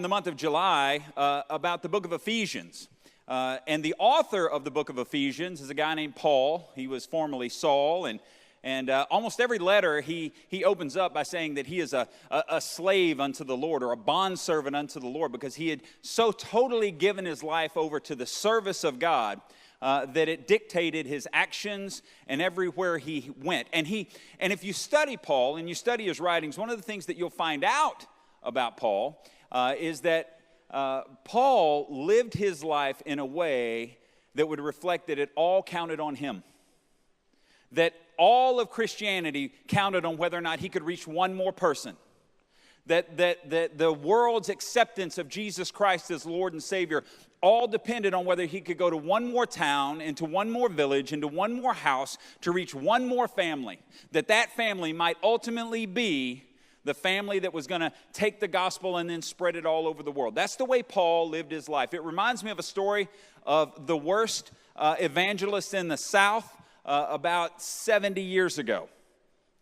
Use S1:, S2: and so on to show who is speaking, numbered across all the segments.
S1: in the month of July about the book of Ephesians. And the author of the book of Ephesians is a guy named Paul. He was formerly Saul, and almost every letter he opens up by saying that he is a slave unto the Lord, or a bondservant unto the Lord, because he had so totally given his life over to the service of God that it dictated his actions and everywhere he went. And if you study Paul and you study his writings, one of the things that you'll find out about Paul is that Paul lived his life in a way that would reflect that it all counted on him. That all of Christianity counted on whether or not he could reach one more person. That the world's acceptance of Jesus Christ as Lord and Savior all depended on whether he could go to one more town, into one more village, into one more house to reach one more family. That family might ultimately be the family that was going to take the gospel and then spread it all over the world. That's the way Paul lived his life. It reminds me of a story of the worst evangelist in the South about 70 years ago.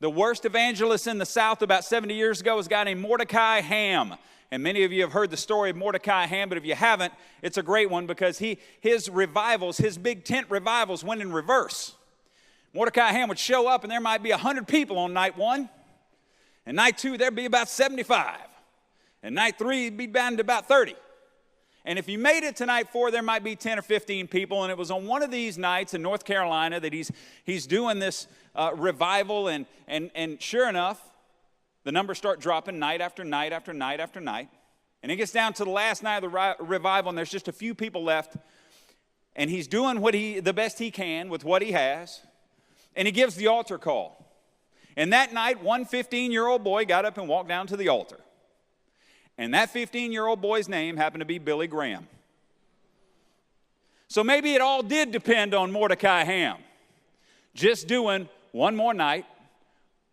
S1: The worst evangelist in the South about 70 years ago was a guy named Mordecai Ham. And many of you have heard the story of Mordecai Ham, but if you haven't, it's a great one because his revivals, his big tent revivals went in reverse. Mordecai Ham would show up and there might be 100 people on night one. And night two, there'd be about 75. And night three, it'd be down to about 30. And if you made it to night four, there might be 10 or 15 people. And it was on one of these nights in North Carolina that he's doing this revival. And sure enough, the numbers start dropping night after night after night after night. And it gets down to the last night of the revival, and there's just a few people left. And he's doing the best he can with what he has. And he gives the altar call. And that night, one 15-year-old boy got up and walked down to the altar. And that 15-year-old boy's name happened to be Billy Graham. So maybe it all did depend on Mordecai Ham. Just doing one more night,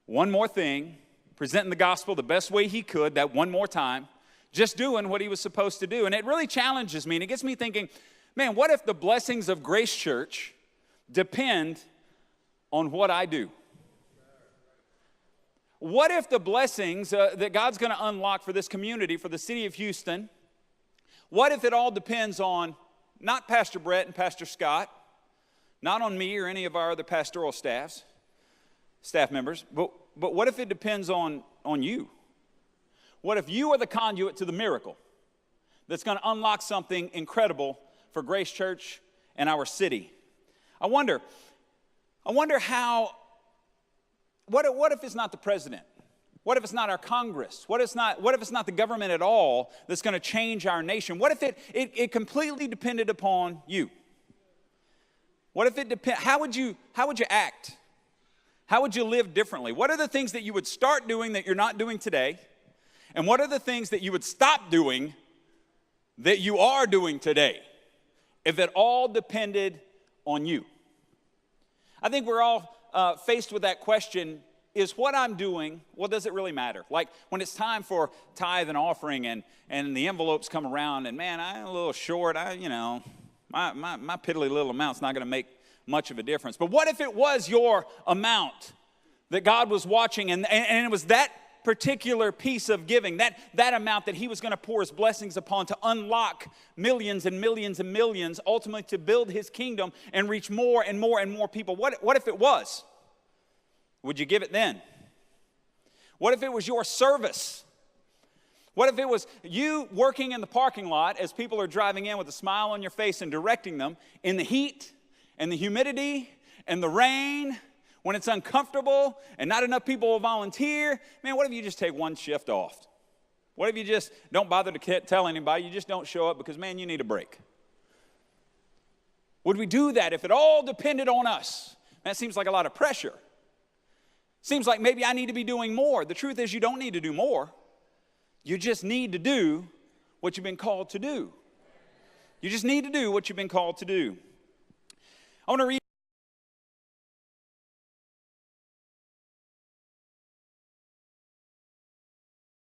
S1: one more thing, presenting the gospel the best way he could, that one more time, just doing what he was supposed to do. And it really challenges me, and it gets me thinking, man, what if the blessings of Grace Church depend on what I do? What if the blessings that God's going to unlock for this community, for the city of Houston, what if it all depends on not Pastor Brett and Pastor Scott, not on me or any of our other pastoral staff members, but what if it depends on you? What if you are the conduit to the miracle that's going to unlock something incredible for Grace Church and our city? I wonder how. What if it's not the president? What if it's not our Congress? What if it's not the government at all that's going to change our nation? What if it completely depended upon you? What if it depend? How would you act? How would you live differently? What are the things that you would start doing that you're not doing today? And what are the things that you would stop doing that you are doing today if it all depended on you? I think we're all faced with that question, is what I'm doing, well, does it really matter? Like when it's time for tithe and offering and the envelopes come around and man, I'm a little short, my piddly little amount's not going to make much of a difference. But what if it was your amount that God was watching and it was that particular piece of giving, that amount that he was going to pour his blessings upon to unlock millions and millions and millions, ultimately to build his kingdom and reach more and more and more people? What if it was? Would you give it then? What if it was your service? What if it was you working in the parking lot as people are driving in with a smile on your face and directing them in the heat and the humidity and the rain, when it's uncomfortable and not enough people will volunteer? Man, what if you just take one shift off? What if you just don't bother to tell anybody? You just don't show up because, man, you need a break. Would we do that if it all depended on us? That seems like a lot of pressure. Seems like maybe I need to be doing more. The truth is you don't need to do more. You just need to do what you've been called to do. You just need to do what you've been called to do. I want to read